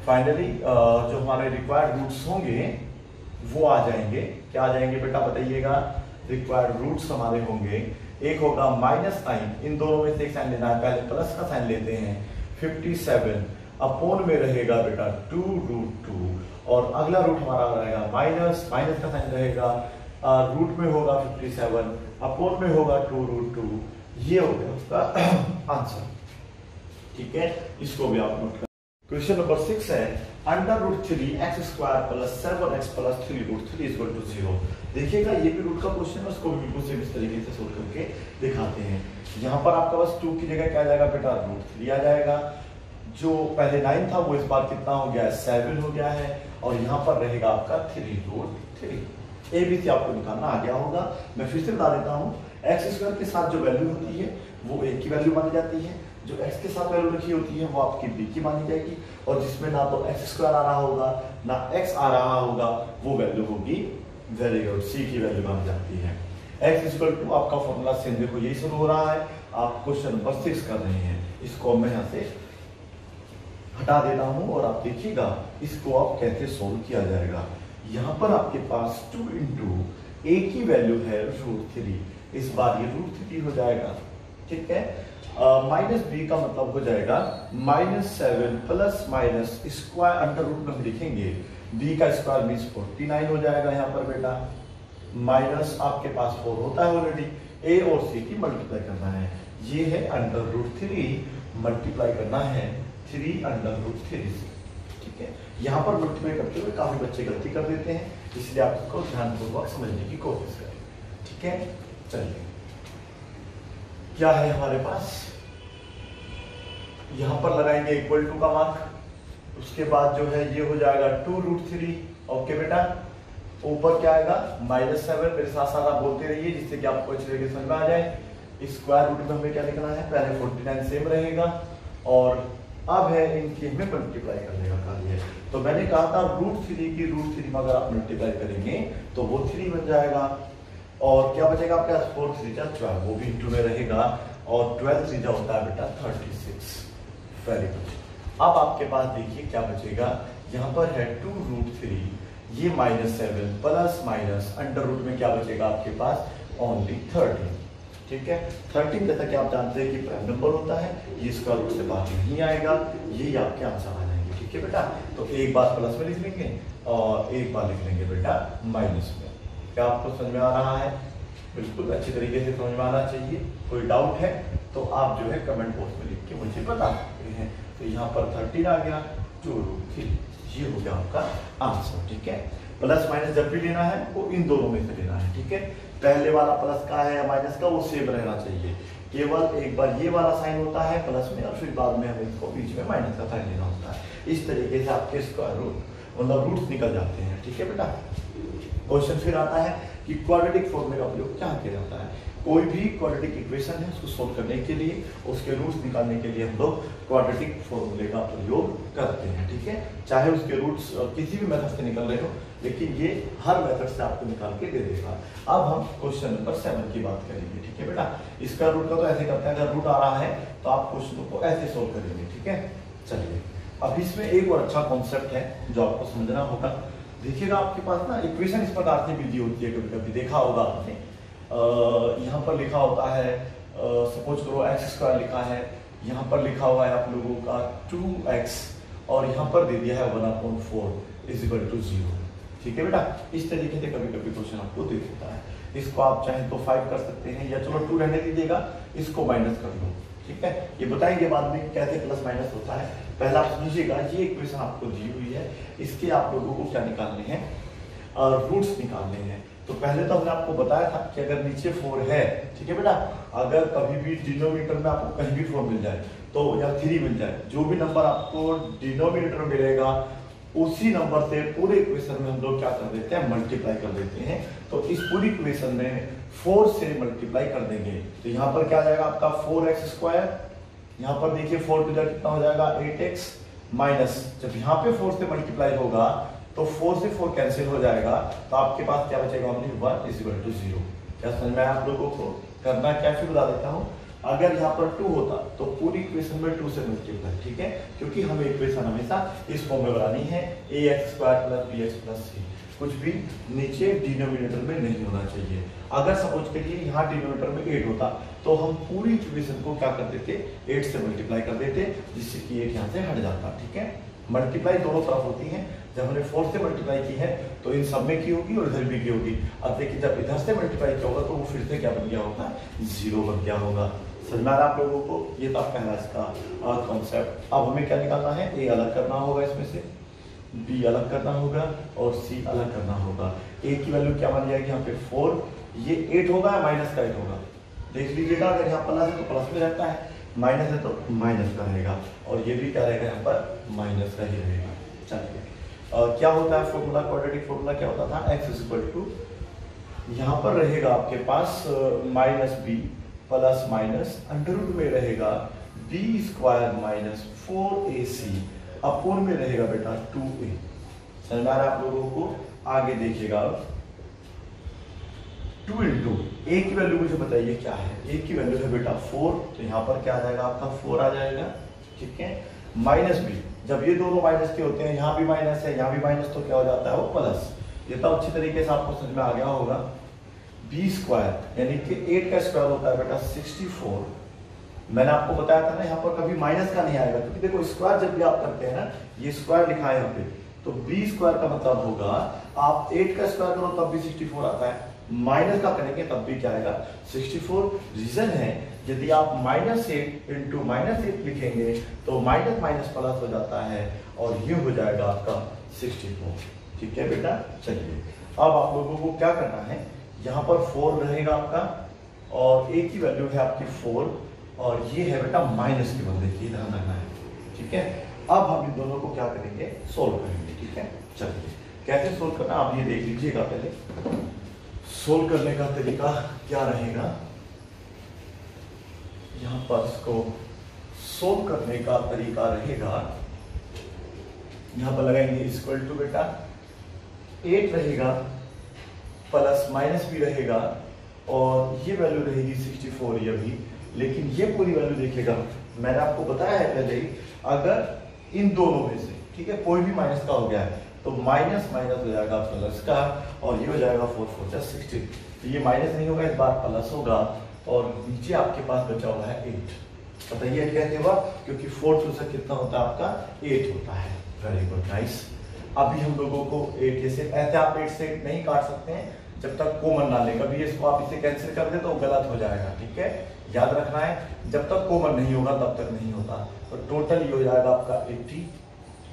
फाइनली जो हमारे रिक्वायर्ड रूट्स होंगे वो आ जाएंगे, क्या आ जाएंगे बेटा बताइएगा, रिक्वायर्ड रूट्स हमारे होंगे, एक होगा -9, इन दोनों में से एक साइन लेना है, पहले प्लस का साइन लेते हैं, 57 अपॉन में रहेगा बेटा 2√2, और अगला रूट हमारा रहेगा माइनस, माइनस का साइन रहेगा, रूट में होगा 57, अपॉन में होगा 2√2, ये हो गया उसका आंसर, ठीक है। इसको भी आप नोट कर। क्वेश्चन नंबर 6 है √3x² + 7x + 3√3 = 0। देखिएगा ये भी रूट का क्वेश्चन है, उसको भी बिल्कुल सेम इस तरीके से सोल्व करके दिखाते हैं। यहाँ पर आपका बस 2 की जगह क्या आ जाएगा बेटा, √3 आ जाएगा, जो पहले 9 था वो इस बार कितना हो गया है, 7 हो गया है, और यहाँ पर रहेगा आपका 3√3। ABC आपको निकालना आ गया होगा। मैं फिर से बता देता हूँ, x² के साथ जो वैल्यू होती है वो a की वैल्यू मानी जाती है, जो x के साथ वैल्यू रखी होती है वो आपकी b की मानी जाएगी, और जिसमें ना तो x² आ रहा होगा ना x आ रहा होगा वो वैल्यू होगी, वेरी गुड, c की वैल्यू मानी जाती है। x = आपका फॉर्मूला सेम देखो यही शुरू हो रहा है, आप क्वेश्चन नंबर 6 कर रहे हैं, इसको मैं यहाँ से हटा देता हूँ, और आप देखिएगा इसको आप कैसे सोल्व किया जाएगा। यहाँ पर आपके पास 2 इंटू a की वैल्यू है √3, इस बार ये √3 हो जाएगा, ठीक है। -b का मतलब हो जाएगा -7 plus minus square, under root में हम लिखेंगे, b का स्क्वायर मीन्स 49 हो जाएगा यहाँ पर बेटा, माइनस आपके पास 4 होता है ऑलरेडी, a और c की मल्टीप्लाई करना है, ये है √3, मल्टीप्लाई करना है 3√3, ठीक है। यहाँ पर मल्टीप्लाई करते हुए काफी बच्चे गलती कर देते हैं, इसलिए आप इसको ध्यानपूर्वक समझने की कोशिश करें, ठीक है। चलिए क्या है हमारे पास, यहाँ पर लगाएंगे = का मार्क, उसके बाद जो है ये हो जाएगा 2√3, ओके बेटा, ऊपर क्या आएगा -7, मेरे साथ साथ आप बोलते रहिए जिससे कि आपको अच्छे तरीके समझ में आ जाए। स्क्वायर रूट में हमें क्या लिखना है, पहले 49 सेम रहेगा, और अब है इनकी हमें मल्टीप्लाई करने का कार्य है, तो मैंने कहा था √3 की √3 में अगर आप मल्टीप्लाई करेंगे तो वो 3 बन जाएगा, और क्या बचेगा आपके पास, 4 3 12, वो भी इंटू में रहेगा, और 12 3 होता है बेटा 36, वेरी गुड। अब आपके पास देखिए क्या बचेगा, यहाँ पर है 2√3, ये -7 प्लस माइनस अंडर रूट में क्या बचेगा आपके पास, ओनली 13, ठीक है। 13 जैसा कि आप जानते हैं कि प्राइम नंबर होता है, ये इसका रूट से बाहर नहीं आएगा, यही आपके आंसर आ जाएंगे, ठीक है बेटा। तो एक बार प्लस में लिख लेंगे और एक बार लिख लेंगे बेटा माइनस में। क्या आपको समझ में आ रहा है? बिल्कुल अच्छी तरीके से समझ में आना चाहिए। कोई डाउट है तो आप जो है कमेंट बॉक्स में लिख के मुझे बता सकते हैं। तो यहाँ पर 13 आ गया, 2√3, ये हो गया आपका आंसर, ठीक है। प्लस माइनस जब भी लेना है वो इन दोनों में से लेना है, ठीक है। पहले वाला प्लस का है या माइनस का वो सेम रहना चाहिए, केवल एक बार ये वाला साइन होता है प्लस में और फिर बाद में हमें इसको बीच में माइनस का साइन लेना होता है। इस तरीके से आपके स्क्वायर रूट मतलब रूट्स निकल जाते हैं, ठीक है बेटा। क्वेश्चन फिर आता है कि क्वाड्रेटिक फॉर्मूले का प्रयोग क्या किया जाता है। कोई भी क्वाड्रेटिक इक्वेशन है उसको सोल्व करने के लिए, उसके रूट्स निकालने के लिए हम लोग क्वाड्रेटिक फॉर्मूले का प्रयोग करते हैं, ठीक है। चाहे उसके रूट्स किसी भी मेथड से निकल रहे हो, लेकिन ये हर मेथड से आपको निकाल के दे देगा। अब हम क्वेश्चन नंबर 7 की बात करेंगे, ठीक है बेटा। इसका रूट का तो ऐसे करते हैं, अगर रूट आ रहा है तो आप क्वेश्चन को ऐसे सोल्व करेंगे, ठीक है। चलिए अब इसमें एक और अच्छा कॉन्सेप्ट है जो आपको समझना होगा। देखिएगा आपके पास ना इक्वेशन इस प्रकार से भी दी होती है, कभी कभी देखा होगा आपने। यहाँ पर लिखा होता है सपोज करो x² लिखा है, यहाँ पर लिखा हुआ है आप लोगों का 2x और यहाँ पर दे दिया है 1/4 इज इक्वल टू 0। ठीक है बेटा, इस तरीके से कभी कभी क्वेश्चन आपको दे देता है। इसको आप चाहें तो 5 कर सकते हैं या चलो 2 रहने दीजिएगा, इसको माइनस कर लो। ठीक है, ये बताएंगे बाद में कैसे प्लस माइनस होता है। पहला आप समझिएगा, ये इक्वेशन आपको दी हुई है, इसके आप लोगों को क्या निकालने हैं, रूट्स निकालने हैं। तो पहले तो हमने आपको बताया था कि अगर नीचे 4 है, ठीक है बेटा, अगर कभी भी डिनोमिनेटर में आपको कहीं भी 4 मिल जाए तो या 3 मिल जाए, जो भी नंबर आपको डिनोमिनेटर में मिलेगा उसी नंबर से पूरे इक्वेशन में हम लोग क्या कर देते हैं, मल्टीप्लाई कर देते हैं। तो इस पूरी इक्वेशन में 4 से मल्टीप्लाई कर देंगे तो यहाँ पर क्या आ जाएगा आपका 4x²। यहाँ पर देखिए 4 टू कितना हो जाएगा 8x माइनस, जब यहाँ पे 4 से मल्टीप्लाई होगा तो 4 से 4 कैंसिल हो जाएगा, तो आपके पास क्या बचेगा, ओनली 1 इज इक्वल टू 0। क्या समझ में आया आप लोगों को? करना क्या फिर बता देता हूँ। अगर यहाँ पर 2 होता तो पूरी इक्वेशन में 2 से मल्टीप्लाई, ठीक है, क्योंकि हमें इक्वेशन हमेशा इस फॉर्म में बनानी है, ax² + bx + c। कुछ भी नीचे डिनोमिनेटर में नहीं होना चाहिए। अगर सपोज करिए यहाँ डिनोमिनेटर में 8 होता तो हम पूरी इक्वेशन को क्या कर देते, 8 से मल्टीप्लाई कर देते, जिससे कि 8 यहाँ से हट जाता। ठीक है, मल्टीप्लाई दोनों तरफ होती है। जब हमने 4 से मल्टीप्लाई की है तो इन सब में की होगी और इधर भी की होगी। अब देखिए जब इधर से मल्टीप्लाई किया होगा तो वो फिर से क्या बन गया होगा, 0 बन गया होगा। समझ में आ रहा है आप लोगों को? ये था पहला इसका कॉन्सेप्ट। अब हमें क्या निकालना है, ए अलग करना होगा, इसमें से बी अलग करना होगा और सी अलग करना होगा। ए की वैल्यू क्या मान जाएगी यहाँ पे 4, ये 8 होगा या माइनस का 8 होगा, देख लीजिएगा। अगर यहाँ प्लस है तो प्लस में रहता है, माइनस है तो माइनस का रहेगा, और ये भी क्या रहेगा यहाँ पर माइनस का ही रहेगा। चलिए क्या होता है फॉर्मूला, क्वाड्रेटिक फॉर्मूला क्या होता था, x इक्वल टू यहाँ पर रहेगा आपके पास -b plus minus under root में रहेगा b² - 4ac अपोन में रहेगा बेटा 2a। समझ में आ रहा है आप लोगों को? आगे देखिएगा 2 इंटू a की वैल्यू मुझे बताइए क्या है, a की वैल्यू है बेटा 4, तो यहाँ पर क्या आ जाएगा आपका 4 आ जाएगा। ठीक है, -b, जब ये दोनों माइनस के होते हैं, यहाँ भी माइनस है यहाँ भी माइनस, तो क्या हो जाता है वो प्लस। ये तो अच्छी तरीके से आपको समझ में आ गया होगा। b² यानी कि 8 का स्क्वायर होता है बेटा 64। मैंने आपको बताया था ना यहाँ पर कभी माइनस का नहीं आएगा, क्योंकि देखो स्क्वायर जब भी आप करते हैं ना, ये स्क्वायर लिखा है यहाँ पे, तो b² का मतलब होगा आप 8 का स्क्वायर करो तब भी 64 आता है, माइनस का करेंगे तब भी क्या आएगा 64। रीजन है यदि आप -8 इंटू -8 लिखेंगे तो माइनस माइनस प्लस हो जाता है और ये हो जाएगा आपका 64। ठीक है बेटा, चलिए अब आप लोगों को क्या करना है, यहाँ पर 4 रहेगा आपका और a की वैल्यू है आपकी 4 और ये है बेटा माइनस की वैल्यू, देखिए ध्यान रखना है। ठीक है, अब हम इन दोनों को क्या करेंगे, सोल्व करेंगे। ठीक है, चलिए कैसे सोल्व करना आप ये देख लीजिएगा। पहले सोल्व करने का तरीका क्या रहेगा, यहाँ पर इसको सोल्व करने का तरीका रहेगा, यहाँ पर लगाएंगे इक्वल टू बेटा 8 रहेगा प्लस माइनस भी रहेगा और ये वैल्यू रहेगी 64 ये भी, लेकिन ये पूरी वैल्यू देखिएगा, मैंने आपको बताया है पहले ही, अगर इन दोनों में से ठीक है कोई भी माइनस का हो गया है तो माइनस माइनस हो जाएगा प्लस का और ये हो जाएगा 4 4 जा 16। तो ये माइनस नहीं होगा, इस बार प्लस होगा और नीचे आपके पास बचा हुआ है 8। बताइए कैसे हुआ, क्योंकि 4 2 से कितना होता है आपका 8 होता है। Very good, nice. अभी हम लोगों को 8 जैसे ऐसे आप 8 से नहीं काट सकते हैं जब तक कॉमन ना ले, कभी इसको आप इसे कैंसिल कर दे तो गलत हो जाएगा। ठीक है, याद रखना है जब तक कॉमन नहीं होगा तब तक नहीं होता। तो टोटल ये हो जाएगा आपका 80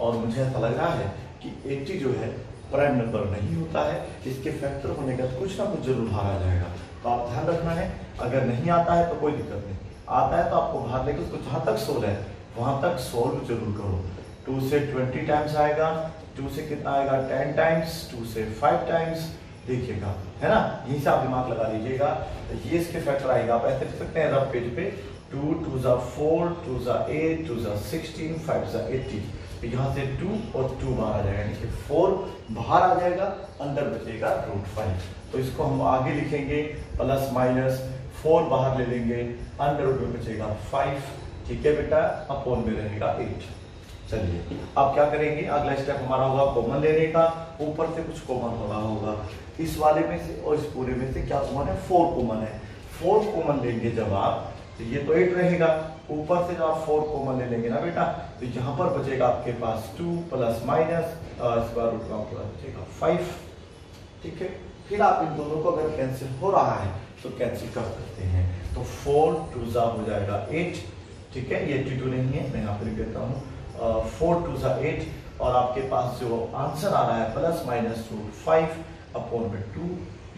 और मुझे ऐसा लग रहा है कि 80 जो है प्राइम नंबर नहीं होता है, इसके फैक्टर होने का कुछ ना कुछ जरूर बाहर आ जाएगा। तो आप ध्यान रखना है, अगर नहीं आता है तो कोई दिक्कत नहीं, आता है तो आपको बाहर लेकर उसको जहाँ तक सोल्व है वहां तक सोल्व जरूर करो। 2 से 20 टाइम्स आएगा, 2 से कितना आएगा 10 टाइम्स, 2 से 5 टाइम्स, देखिएगा है ना, यहीं से आप दिमाग लगा लीजिएगा। तो ये इसके फैक्टर आएगा, आप ऐसे लिख सकते हैं रफ पेज पे 2 2 जा 4 2 जा 8 2 जा 16 5 जा 80। तो यहाँ से 2 और 2 बाहर आ जाएगा, यानी कि 4 बाहर आ जाएगा, अंदर बचेगा √5। तो इसको हम आगे लिखेंगे प्लस माइनस 4 बाहर ले लेंगे, अंडर रूट में बचेगा 5। ठीक है बेटा, अपोन में रहेगा 8। चलिए अब क्या करेंगे, अगला स्टेप हमारा होगा कॉमन लेने का, ऊपर से कुछ कॉमन हो रहा होगा, इस वाले में से और इस पूरे में से क्या कॉमन है 4 कॉमन है। 4 कॉमन लेंगे जब आप तो ये तो 8 रहेगा। ऊपर से जब आप 4 कॉमन ले लेंगे ना बेटा, तो यहाँ पर बचेगा आपके पास 2 प्लस माइनस स्क्वायर रूट का बचेगा 5। ठीक है, फिर आप इन दोनों को अगर कैंसिल हो रहा है तो कैंसिल कर सकते हैं। तो 4 2 जा हो जाएगा 8। ठीक है, ये 82 नहीं है, मैं यहाँ पर लिख देता हूँ 4 2 जा 8। और आपके पास जो आंसर आ रहा है प्लस माइनस रूट 5 अपॉन में 2,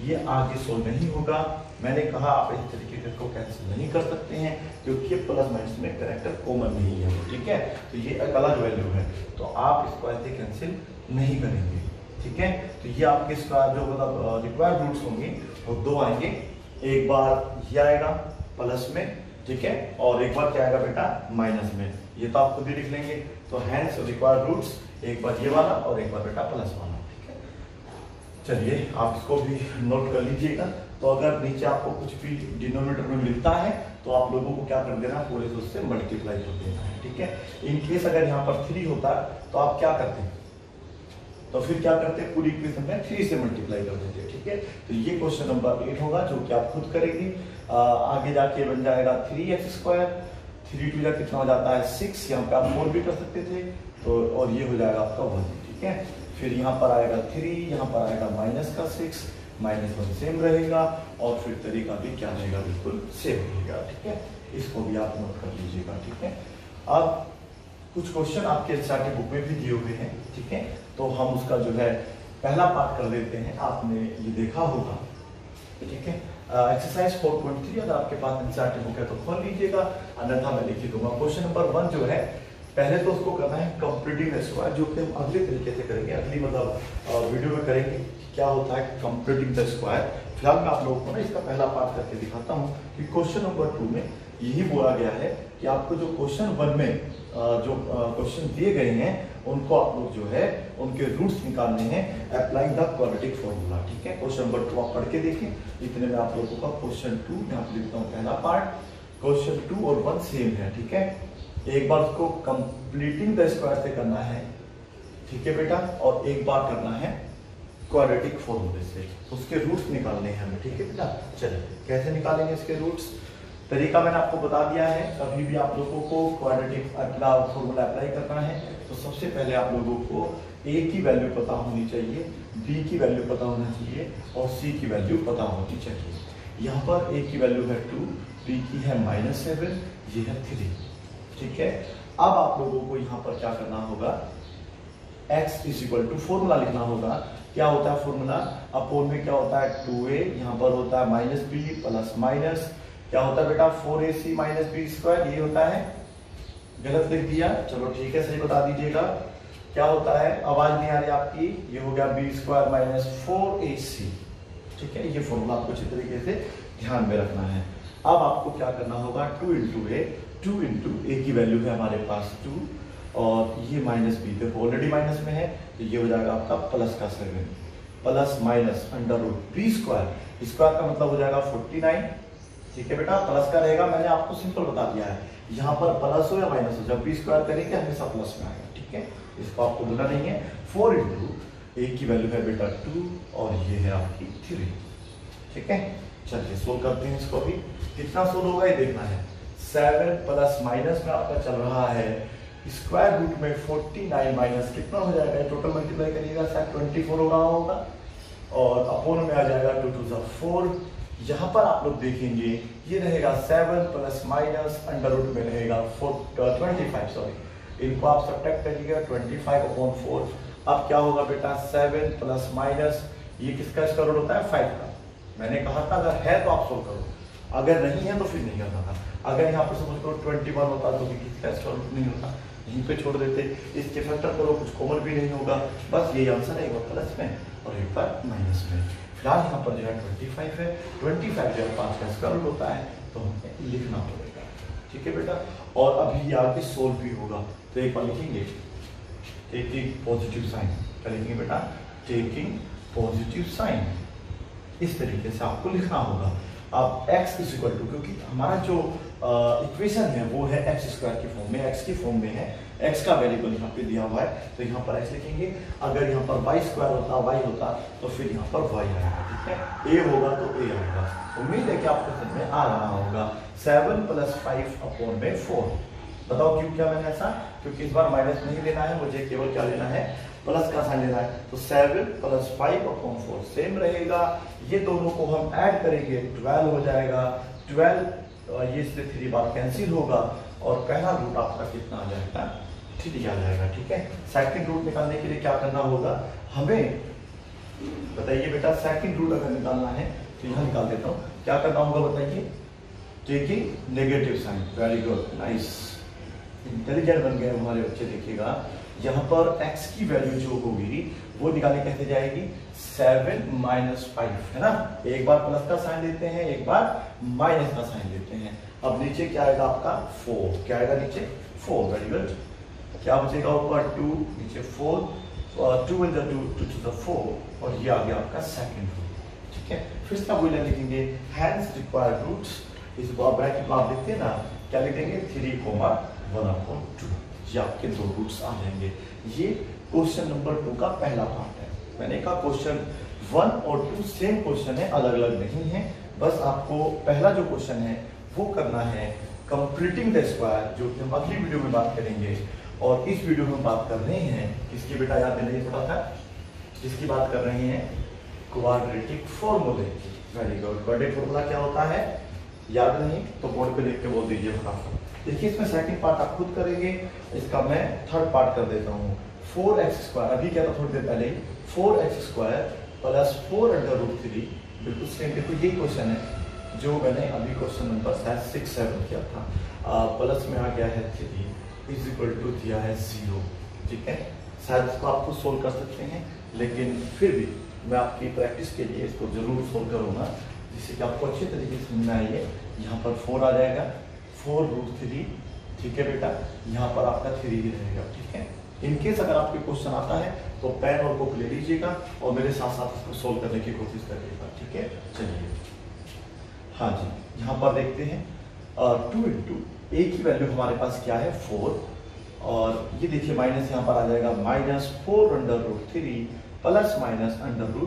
ये आगे सोल्व नहीं होगा। मैंने कहा आप इस तरीके से इसको कैंसिल नहीं कर सकते हैं क्योंकि प्लस माइनस में कैरेक्टर कॉमन नहीं है। ठीक है, तो ये एक अलग वैल्यू है, तो आप इसको ऐसे कैंसिल नहीं करेंगे। ठीक है, तो ये आपके इसका जो मतलब रिक्वायर्ड रूट्स होंगे वो 2 आएंगे। एक बार ये आएगा प्लस में, ठीक है, और एक बार क्या आएगा बेटा माइनस में। ये तो आप खुद ही लिख लेंगे। तो हैंस रिक्वायर्ड रूट्स एक बार ये वाला और एक बार बेटा प्लस वाला। ठीक है, चलिए आप इसको भी नोट कर लीजिएगा। तो अगर नीचे आपको कुछ भी डिनोमिनेटर में मिलता है तो आप लोगों को क्या कर देना, पूरे से उससे मल्टीप्लाई कर देना है। ठीक है, इन केस अगर यहाँ पर 3 होता तो आप क्या करते हैं, तो फिर क्या करते हैं, पूरी इक्वेशन में 3 से मल्टीप्लाई कर देते हैं। ठीक है, तो ये क्वेश्चन नंबर 8 होगा जो कि आप खुद करेंगे। आगे जाके बन जाएगा 3x²। 3 2 जा कितना हो जाता है 6, यहाँ पे आप 4 भी कर सकते थे, तो और ये हो जाएगा आपका 1। ठीक है, फिर यहाँ पर आएगा 3, यहाँ पर आएगा माइनस का 6, -1 सेम रहेगा, और फिर तरीका भी क्या रहेगा, बिल्कुल सेम रहेगा। ठीक है, इसको भी आप नोट कर लीजिएगा। ठीक है, अब कुछ क्वेश्चन आपके एनसीईआरटी बुक में भी दिए हुए हैं। ठीक है, तो हम उसका जो है पहला पार्ट कर लेते हैं। आपने ये देखा होगा। ठीक है, एक्सरसाइज 4.3 अगर आपके पास एनसीईआरटी बुक है तो खोल लीजिएगा, अन्यथा मैं लिख दूंगा। क्वेश्चन नंबर 1 जो है, पहले तो उसको करना है कंप्लीटिंग स्क्वायर, जो कि हम अगले तरीके से करेंगे, अगली मतलब वीडियो में करेंगे क्या होता है कंप्लीटिंग द स्क्वायर। फिलहाल मैं आप लोगों को ना इसका पहला पार्ट करके दिखाता हूँ कि क्वेश्चन नंबर 2 में यही बोला गया है कि आपको जो क्वेश्चन 1 में जो क्वेश्चन दिए गए हैं उनको आप लोग जो है उनके रूट्स निकालने हैं अप्लाइंग द क्वाड्रेटिक फॉर्मूला। ठीक है, क्वेश्चन नंबर 2 आप पढ़ के देखें। इतने में आप लोगों का क्वेश्चन 2 यहाँ पे लिखता हूँ पहला पार्ट। क्वेश्चन 2 और 1 सेम है। ठीक है, एक बार उसको कंप्लीटिंग द स्क्वायर से करना है, ठीक है बेटा, और एक बार करना है क्वाड्रेटिक फॉर्मूले से, उसके रूट्स निकालने हैं हमें। ठीक है बेटा, चलिए कैसे निकालेंगे इसके रूट्स, तरीका मैंने आपको बता दिया है। कभी भी आप लोगों को क्वाड्रेटिक फॉर्मूला अप्लाई करना है तो सबसे पहले आप लोगों को ए की वैल्यू पता होनी चाहिए, बी की वैल्यू पता होना चाहिए और सी की वैल्यू पता होनी चाहिए। यहाँ पर ए की वैल्यू है 2, बी की है -7, ये है 3। ठीक है, अब आप लोगों को यहाँ पर क्या करना होगा, x = फॉर्मूला लिखना होगा। क्या होता है फॉर्मूला, अपोन में क्या होता है 2a, यहाँ पर होता है -b प्लस माइनस क्या होता है बेटा 4ac - b², ये होता है, गलत लिख दिया, चलो ठीक है सही बता दीजिएगा। क्या होता है, आवाज नहीं आ रही आपकी, ये हो गया b² - 4ac। ठीक है, ये फॉर्मूला आपको अच्छी तरीके से ध्यान में रखना है। अब आपको क्या करना होगा, 2 × a की वैल्यू है हमारे पास 2 और ये -b देखो ऑलरेडी माइनस में है, तो ये हो जाएगा आपका प्लस का 7 प्लस माइनस √b², स्क्वायर का मतलब हो जाएगा 49। ठीक है बेटा, प्लस का रहेगा, मैंने आपको सिंपल बता दिया है, यहाँ पर प्लस हो या माइनस हो, जब b² करेंगे हमेशा प्लस में आएगा। ठीक है, इसको आपको भूलना नहीं है। 4 × a की वैल्यू है बेटा 2 और ये है आपकी 3। ठीक है, चलिए सोल्व करते हैं इसको भी। कितना सोल्व होगा ये देखना है। 7 प्लस माइनस में आपका चल रहा है स्क्वायर रूट में 49 माइनस कितना हो जाएगा, टोटल मल्टीप्लाई करिएगा शायद 24 हो रहा होगा और अपोन में आ जाएगा 2 2 जा 4। यहाँ पर आप लोग देखेंगे ये रहेगा 7 प्लस माइनस √ में रहेगा 25, सॉरी, इनको आप सब्ट्रैक्ट करिएगा 25/4। अब क्या होगा बेटा 7 प्लस माइनस, ये किसका स्क्वायर रूट होता है 5 का। मैंने कहा था अगर है तो आप सोल्व करो, अगर नहीं है तो फिर नहीं करना था। अगर यहाँ पर सपोज करो 21 होता तो भी किसका स्क्वायर रूट नहीं होता, यहीं पे छोड़ देते, इसके फैक्टर करो कुछ कॉमन भी नहीं होगा, बस यही आंसर है, एक बार प्लस में और एक बार माइनस में। फिलहाल यहाँ पर जो है 25 है, 25 जो है 5 का स्क्वायर रूट होता है तो हमें लिखना पड़ेगा। ठीक है बेटा, और अभी ये आगे सोल्व भी होगा, तो एक बार लिखेंगे टेकिंग पॉजिटिव साइन, क्या लिखेंगे बेटा, टेकिंग पॉजिटिव साइन, इस तरीके से आपको लिखना होगा। अब x इज इक्वल टू, क्योंकि हमारा जो इक्वेशन है वो है एक्स स्क्वायर की फॉर्म में, x की फॉर्म में है, x का वेरिएबल यहाँ पे दिया हुआ है तो यहाँ पर x लिखेंगे। अगर यहाँ पर y स्क्वायर होता, y होता तो फिर यहाँ पर y आएगा, ठीक है, a होगा तो a आएगा। उम्मीद है कि आपको समझ में आ रहा होगा। 7 + 5 अपॉन में 4। बताओ क्यों किया मैंने ऐसा? क्योंकि इस बार माइनस नहीं लेना है, मुझे केवल क्या लेना है, प्लस का साइन लेना है। तो 7 + 5 अपॉन 4 सेम रहेगा। ये दोनों को हम ऐड करेंगे, 12 हो जाएगा। 12 ये से 3 बार कैंसिल होगा और पहला रूट आपका कितना आ जाएगा, 3 आ जाएगा, ठीक है। सेकंड रूट निकालने के लिए क्या करना होगा हमें, बताइए बेटा, सेकंड रूट अगर निकालना है तो यहाँ निकाल देता हूँ। क्या करना होगा बताइए, taking negative sign. Very good, nice, intelligent बन गए हमारे बच्चे। देखिएगा यहाँ पर x की वैल्यू जो होगी वो निकालने कैसे जाएगी, 7 - 5 है ना। एक बार प्लस का साइन लेते हैं, एक बार माइनस का साइन लेते हैं। अब नीचे क्या आएगा आपका 4, क्या आएगा नीचे 4। वेरी गुड, क्या बचेगा ऊपर 2, नीचे 4, 2 × 2 = 4 और ये आ गया आपका सेकंड रूट, ठीक है। फिर इसका वही लिखेंगे, हैंस रिक्वायर्ड रूट्स, इस ब्रैकेट में आप देखते हैं ना, क्या लिखेंगे 3,1/2, ये आपके दो रूट्स आ जाएंगे। ये क्वेश्चन नंबर 2 का पहला पार्ट है। मैंने कहा क्वेश्चन 1 और 2 सेम क्वेश्चन है, अलग अलग नहीं है। बस आपको पहला जो क्वेश्चन है वो करना है कंप्लीटिंग द स्क्वायर, जो कि हम अगली वीडियो में बात करेंगे। और इस वीडियो में बात कर रहे हैं किसकी बेटा, याद दिलाइए थोड़ा सा, जिसकी बात कर रहे हैं क्वाड्रेटिक फॉर्मूले की। वेरी गुड, क्वाड्रेटिक फॉर्मूला क्या होता है, याद नहीं तो बोर्ड पे लिख के बोल दीजिए फटाफट। देखिए इसमें सेकंड पार्ट आप खुद करेंगे, इसका मैं थर्ड पार्ट कर देता हूँ। 4x², अभी क्या था थोड़ी देर पहले, 4x² + 4√3, बिल्कुल सेम। देखो ये क्वेश्चन है जो मैंने अभी क्वेश्चन नंबर 6, 7 किया था। प्लस में आ गया है 3 = दिया है 0, ठीक है। शायद इसको आप खुद सोल्व कर सकते हैं, लेकिन फिर भी मैं आपकी प्रैक्टिस के लिए इसको जरूर सोल्व करूँगा, जिससे कि आपको अच्छे तरीके से समझ में आइए। यहाँ पर 4 आ जाएगा, 4√3, ठीक है बेटा, यहाँ पर आपका 3 ही रहेगा, ठीक है। इनकेस अगर आपके क्वेश्चन आता है तो पेन और बुक ले लीजिएगा और मेरे साथ साथ इसको सोल्व करने की कोशिश करिएगा, ठीक है। चलिए, हाँ जी, यहाँ पर देखते हैं 2 × a की वैल्यू हमारे पास क्या है 4, और ये देखिए माइनस यहाँ पर आ जाएगा, -4√3 ±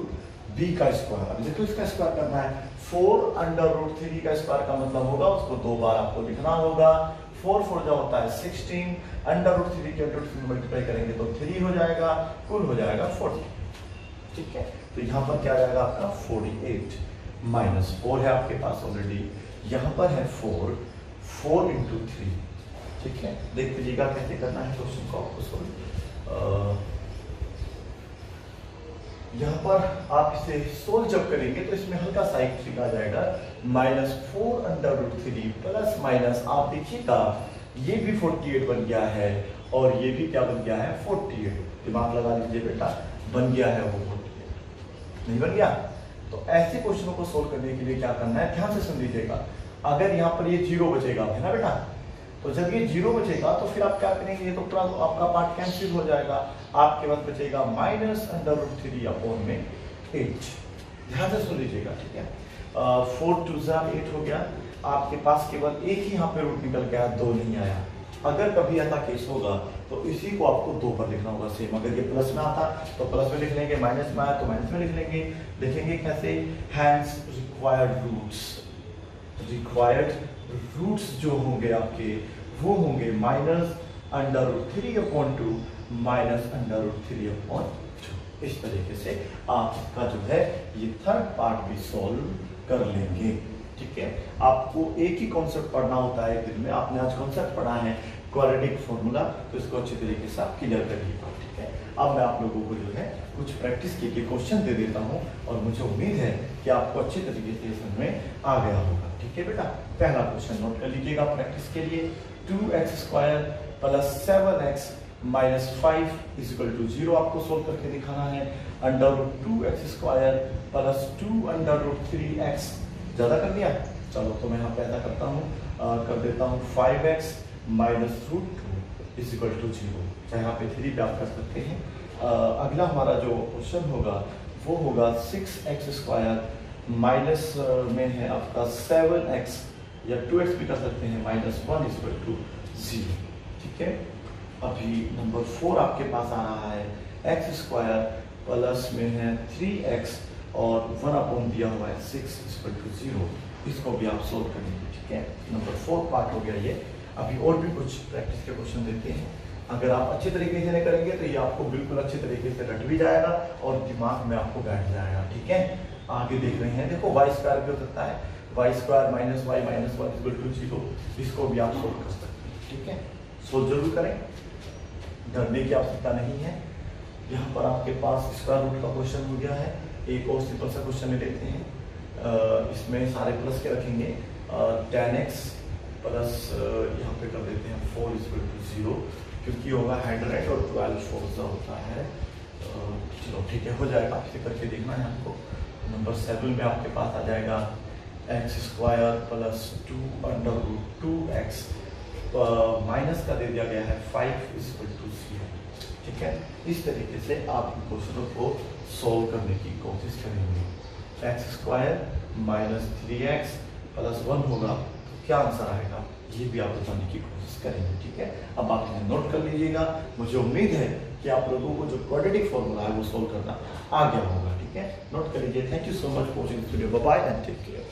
b का स्क्वायर। अब देखो इसका स्क्वायर करना है, 4√3 का स्क्वायर का मतलब होगा उसको 2 बार आपको लिखना होगा। 4 4 जो होता है 16, √3 के √3 मल्टीप्लाई करेंगे तो 3 हो जाएगा, कुल हो जाएगा 40, ठीक है। तो यहाँ पर क्या आ जाएगा आपका 48, -4 है आपके पास ऑलरेडी, यहाँ पर है 4 × 3, ठीक है। देख लीजिएगा कैसे करना है क्वेश्चन को आपको सोल्व। यहाँ पर आप इसे सोल्व जब करेंगे तो इसमें हल्का सा एक ट्रिक आ जाएगा, -4√3 प्लस माइनस, आप देखिएगा ये भी 48 बन गया है और ये भी क्या बन गया है 48। दिमाग लगा लीजिए बेटा, बन गया है वो 48, नहीं बन गया? तो ऐसे क्वेश्चनों को सोल्व करने के लिए क्या करना है, ध्यान से सुन लीजिएगा। अगर यहाँ पर ये 0 बचेगा, है ना बेटा, तो जब ये 0 बचेगा तो फिर आप क्या करेंगे, ये तो पूरा आपका पार्ट कैंसिल हो जाएगा, आपके पास बचेगा -√3/8। ध्यान से सुन लीजिएगा, ठीक है। 4 × 2 = 8 हो गया, आपके पास केवल एक ही यहाँ पे रूट निकल गया, 2 नहीं आया। अगर कभी ऐसा केस होगा तो इसी को आपको 2 पर लिखना होगा सेम। अगर ये प्लस में आता तो प्लस में लिख लेंगे, माइनस में आया तो माइनस में लिख लेंगे। देखेंगे कैसे, हैंस रिक्वायर्ड रूट्स जो होंगे आपके वो होंगे -√3/2 -√3/2। इस तरीके से आप इसका जो है ये थर्ड पार्ट भी सॉल्व कर लेंगे, ठीक है। आपको एक ही कॉन्सेप्ट पढ़ना होता है दिन में, आपने आज कॉन्सेप्ट पढ़ा है क्वाड्रेटिक फॉर्मूला, तो इसको अच्छे तरीके से आप क्लियर करिएगा, ठीक है। अब मैं आप लोगों को जो है कुछ प्रैक्टिस के लिए क्वेश्चन दे देता हूँ और मुझे उम्मीद है कि आपको अच्छे तरीके से समझ में आ गया होगा, ठीक है बेटा। पहला क्वेश्चन नोट कर लीजिएगा प्रैक्टिस के लिए, 2x² + 7x - 5 = 0 आपको सोल्व करके दिखाना है। √2x² + 2√3x, ज्यादा कर दिया, चलो तो मैं यहाँ पे ऐसा करता हूँ, कर देता हूँ 5x - √2 = 0, चाहे यहाँ पे 3 आप कर सकते हैं। अगला हमारा जो क्वेश्चन होगा वो होगा 6x² माइनस में है आपका 7x या 2x भी कर सकते हैं, -1 = 0। ठीक है, अभी नंबर 4 आपके पास आ रहा है x² प्लस में है 3x और 1 दिया हुआ है 6 = 0। इसको भी आप सोल्व करेंगे। ठीक है, नंबर 4 पार्ट हो गया ये। अभी और भी कुछ प्रैक्टिस के क्वेश्चन देते हैं। अगर आप अच्छे तरीके से नहीं करेंगे तो ये आपको बिल्कुल अच्छे तरीके से रट भी जाएगा और दिमाग में आपको बैठ जाएगा। ठीक है, आगे देख रहे हैं, देखो y² भी हो सकता है, y² - y - 1 = 0। इसको भी आप सोल्व कर सकते हैं। ठीक है, सोल्व जरूर करें, डरने की आवश्यकता नहीं है। यहाँ पर आपके पास स्क्वायर रूट का क्वेश्चन हो गया है। एक और सिंपल सा क्वेश्चन ले लेते हैं, इसमें सारे प्लस के रखेंगे। 10x प्लस यहाँ पे कर देते हैं 4 = 0, क्योंकि होगा 100 और 12 4 होता है। चलो ठीक है, हो जाएगा, इसे करके देखना है आपको। नंबर 7 में आपके पास आ जाएगा x² प्लस 2√2x, माइनस का दे दिया गया है 5 = 0। ठीक है, इस तरीके से आप क्वेश्चनों को सोल्व करने की कोशिश करेंगे। x² - 3x प्लस 1 होगा, तो क्या आंसर आएगा ये भी आप बताने की कोशिश करेंगे। ठीक है, अब आप इन्हें नोट कर लीजिएगा। मुझे उम्मीद है कि आप लोगों को जो क्वाड्रेटिक फॉर्मूला है वो सोल्व करना आ गया होगा। ठीक है, नोट कर लीजिए। Thank you so much for watching this video. Bye bye and take care.